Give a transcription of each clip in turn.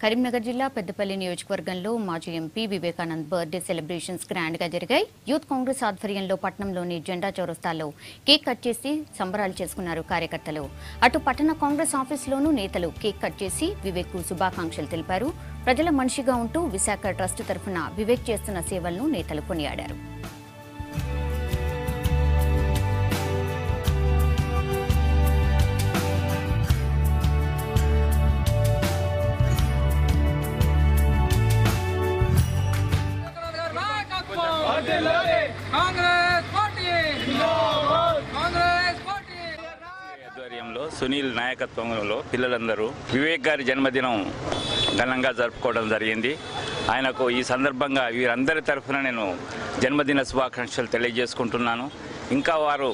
కరీంనగర్ జిల్లా పెద్దపల్లి నియోజకవర్గంలో మాజీ MP Vivekanand birthday celebrations grand గా జరిగాయి. యూత్ కాంగ్రెస్ ఆధ్వర్యంలో పట్టణంలోని జెండా చౌరస్తాలో కేక్ కట్ చేసి సంబరాలు చేసుకున్నారు కార్యకర్తలు. అటు పట్టణ కాంగ్రెస్ ఆఫీసులోనూ నేతలు కేక్ కట్ చేసి వివేక్ కు శుభాకాంక్షలు తెలిపారు. ప్రజల మనిషిగా ఉంటూ విశాఖ ట్రస్ట్ తరఫున వివేక్ చేస్తున్న సేవలను నేతలు కొనియాడారు. ఆధ్వర్యంలో సునీల్ నాయకత్వంలో పిల్లలందరూ వివేక్ గారి జన్మదినం ఘనంగా జరుపుకోవడం జరిగింది. ఆయనకు ఈ సందర్భంగా వీరందరి తరఫున నేను జన్మదిన శుభాకాంక్షలు తెలియజేసుకుంటున్నాను. ఇంకా వారు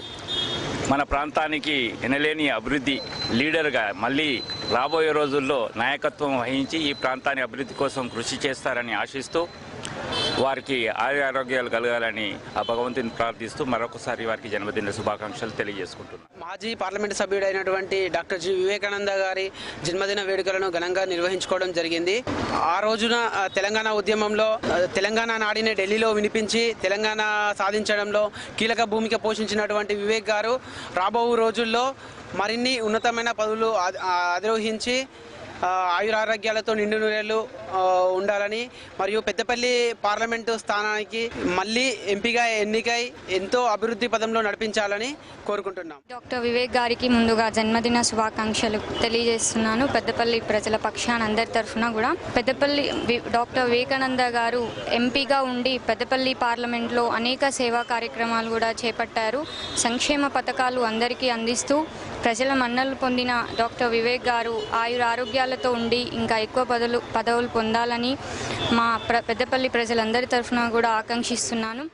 మన ప్రాంతానికి ఎనలేని అభివృద్ధి లీడర్గా మళ్ళీ రాబోయే రోజుల్లో నాయకత్వం వహించి ఈ ప్రాంతాన్ని అభివృద్ధి కోసం కృషి చేస్తారని ఆశిస్తూ వారికి ఆరోగ్యాలు కలగాలని ఆ భగవంతుని ప్రార్థిస్తూ మరొకసారి వారికి జన్మదిన శుభాకాంక్షలు తెలియజేసుకుంటున్నాను. మాజీ పార్లమెంటు సభ్యుడైనటువంటి డాక్టర్ జి వివేకానంద గారి జన్మదిన వేడుకలను ఘనంగా నిర్వహించుకోవడం జరిగింది. ఆ రోజున తెలంగాణ ఉద్యమంలో తెలంగాణ నాడిని ఢిల్లీలో వినిపించి తెలంగాణ సాధించడంలో కీలక భూమిక పోషించినటువంటి వివేక్ గారు రాబో రోజుల్లో మరిన్ని ఉన్నతమైన పదవులు అధిరోహించి ఆయురారోగ్యాలతో నిండు నూరేళ్లు ఉండాలని మరియు పెద్దపల్లి పార్లమెంటు స్థానానికి మళ్ళీ ఎంపీగా ఎన్నికై ఎంతో అభివృద్ధి పదంలో నడిపించాలని కోరుకుంటున్నాం. డాక్టర్ వివేక్ గారికి ముందుగా జన్మదిన శుభాకాంక్షలు తెలియజేస్తున్నాను. పెద్దపల్లి ప్రజల పక్షాన అందరి తరఫున కూడా పెద్దపల్లి డాక్టర్ వివేకానంద గారు ఎంపీగా ఉండి పెద్దపల్లి పార్లమెంట్లో అనేక సేవా కార్యక్రమాలు కూడా చేపట్టారు. సంక్షేమ పథకాలు అందరికీ అందిస్తూ ప్రజల మన్నలు పొందిన డాక్టర్ వివేక్ గారు ఆయురారోగ్యాలతో ఉండి ఇంకా ఎక్కువ పదవులు పొందాలని మా పెద్దపల్లి ప్రజలందరి తరఫున కూడా ఆకాంక్షిస్తున్నాను.